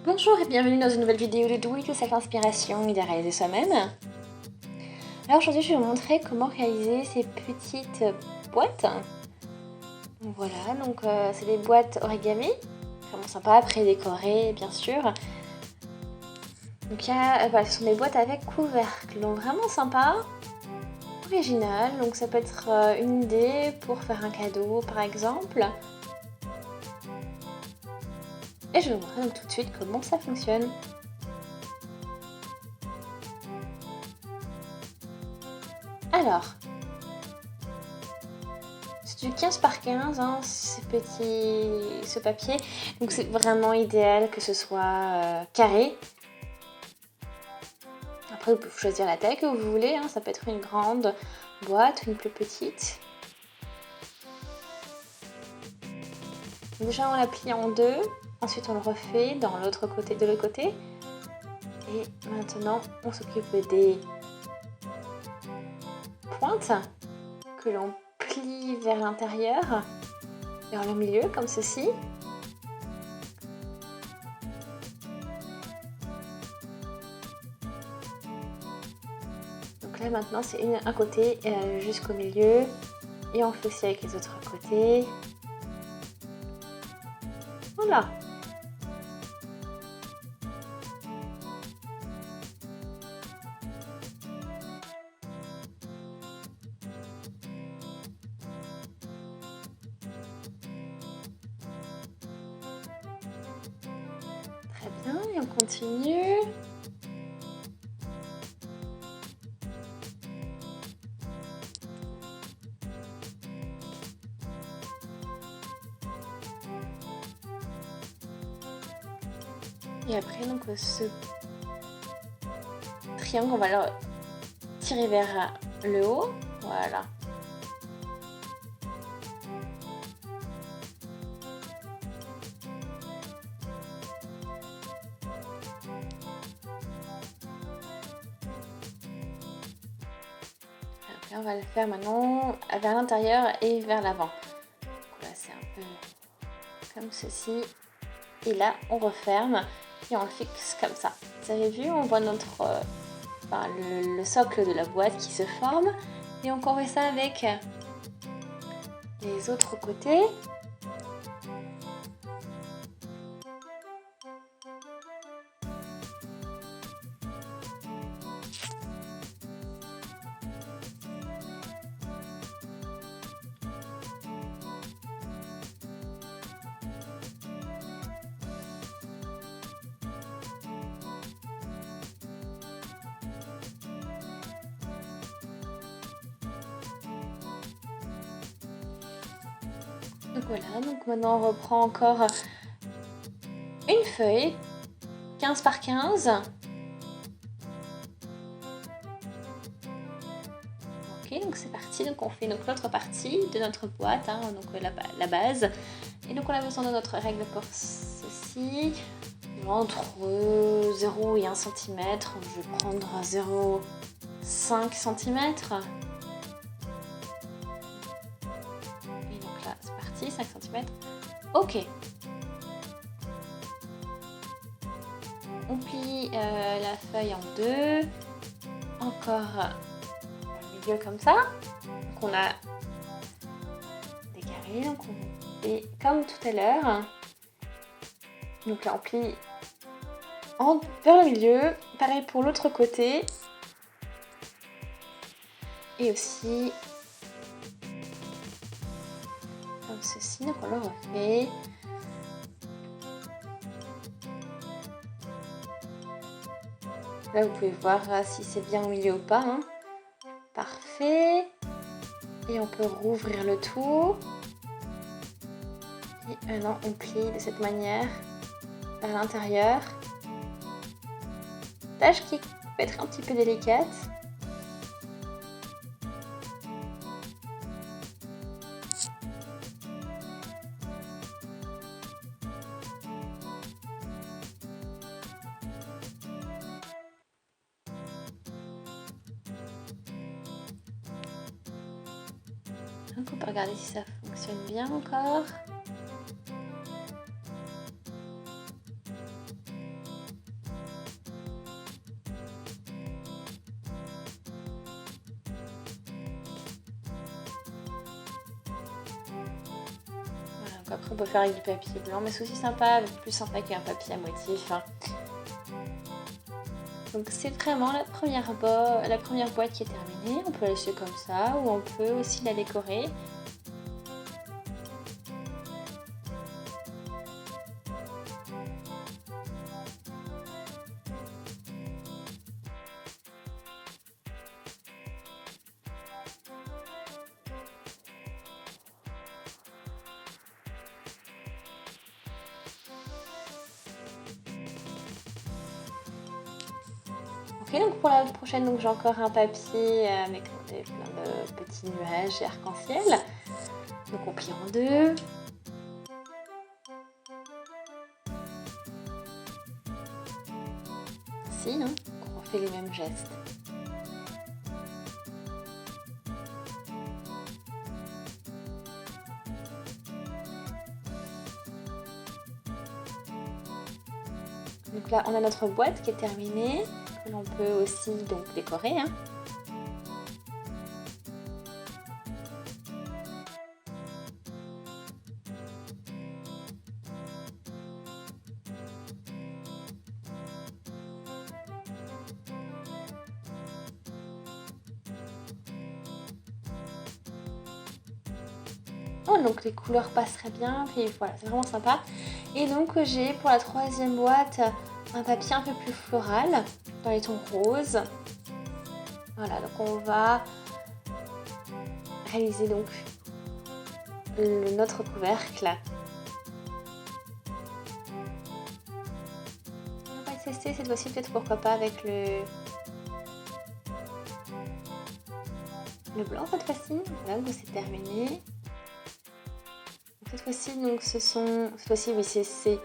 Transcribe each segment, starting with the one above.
Bonjour et bienvenue dans une nouvelle vidéo de Do It Yourself Inspiration et de réaliser soi-même. Alors aujourd'hui je vais vous montrer comment réaliser ces petites boîtes. Donc voilà, donc c'est des boîtes origami, vraiment sympa, prédécorées bien sûr. Donc voilà, ce sont des boîtes avec couvercle, donc vraiment sympa, original. Donc ça peut être une idée pour faire un cadeau par exemple. Et je vais vous montrer donc tout de suite comment ça fonctionne. Alors, c'est du 15 par 15, hein, ce papier. Donc c'est vraiment idéal que ce soit carré. Après, vous pouvez choisir la taille que vous voulez. Hein, ça peut être une grande boîte, une plus petite. Déjà, on la plie en deux. Ensuite, on le refait dans l'autre côté, de l'autre côté. Et maintenant, on s'occupe des pointes que l'on plie vers l'intérieur, vers le milieu, comme ceci. Donc là, maintenant, c'est un côté jusqu'au milieu. Et on fait aussi avec les autres côtés. Voilà. Très bien, et on continue. Et après, donc, ce triangle, on va le tirer vers le haut. Voilà. Après, on va le faire maintenant vers l'intérieur et vers l'avant. Là, c'est un peu comme ceci. Et là, on referme et on le fixe comme ça. Vous avez vu, on voit notre, le socle de la boîte qui se forme. Et on fait ça avec les autres côtés. Donc voilà, donc maintenant on reprend encore une feuille, 15 par 15. Ok, donc c'est parti, donc on fait donc l'autre partie de notre boîte, hein, donc la base. Et donc on a besoin de notre règle pour ceci, entre 0 et 1 cm, je vais prendre 0,5 cm. Là, c'est parti, 5 cm. Ok. On plie la feuille en deux. Encore au milieu comme ça. Donc on a des carrés. Donc on fait comme tout à l'heure. Donc là, on plie vers le milieu. Pareil pour l'autre côté. Et aussi comme ceci. Donc on le refait. Là, vous pouvez voir si c'est bien au milieu ou pas. Hein. Parfait. Et on peut rouvrir le tout. Et maintenant, on plie de cette manière vers l'intérieur. Tâche qui peut être un petit peu délicate. Donc on peut regarder si ça fonctionne bien encore. après on peut faire avec du papier blanc, mais c'est aussi sympa, plus sympa qu'un papier à motif. Hein. Donc c'est vraiment la première boîte qui est terminée. On peut la laisser comme ça ou on peut aussi la décorer. Ok, donc pour la prochaine, donc j'ai encore un papier avec plein de petits nuages et arc-en-ciel. Donc on plie en deux. Ainsi, hein, on fait les mêmes gestes. Donc là, on a notre boîte qui est terminée, que l'on peut aussi donc décorer. Hein. Oh, donc les couleurs passeraient bien, puis voilà, c'est vraiment sympa. Et donc j'ai pour la troisième boîte un papier un peu plus floral, dans les tons roses. Voilà, donc on va réaliser donc notre couvercle. On va tester cette fois-ci peut-être pourquoi pas avec le blanc cette fois-ci. Voilà, donc c'est terminé. Cette fois-ci, donc cette fois-ci, oui, c'est.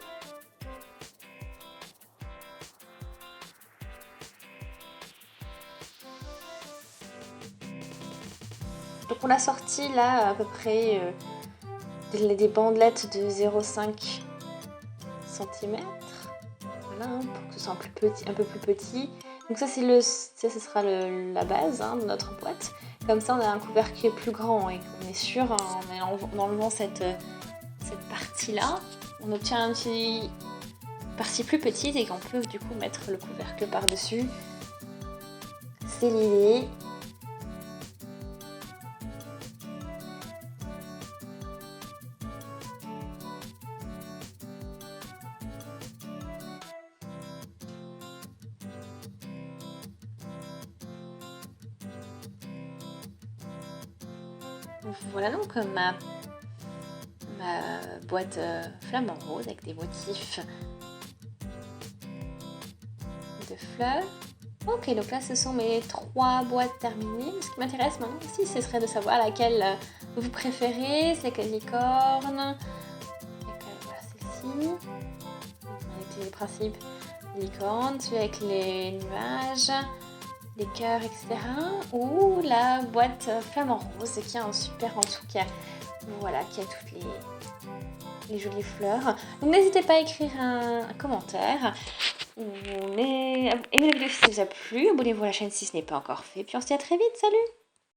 Donc on a sorti là à peu près des bandelettes de 0,5 cm. Voilà, hein, pour que ce soit un peu plus petit. Donc ça, ce sera la base hein, de notre boîte. Comme ça, on a un couvercle qui est plus grand et qu'on est sûr, en enlevant cette partie-là, on obtient une petite partie plus petite et qu'on peut du coup mettre le couvercle par-dessus. C'est l'idée. Voilà donc ma boîte flamant rose avec des motifs de fleurs. Ok, donc là ce sont mes 3 boîtes terminées. Ce qui m'intéresse maintenant aussi, ce serait de savoir laquelle vous préférez. C'est avec la licorne. Voilà celle-ci. Avec les principes licorne, celui avec les nuages, les cœurs, etc. Ou la boîte flamant rose qui a un super en dessous qui a toutes les jolies fleurs. Donc n'hésitez pas à écrire un commentaire. Aimez la vidéo si ça vous a plu. Abonnez-vous à la chaîne si ce n'est pas encore fait. Puis on se dit à très vite. Salut!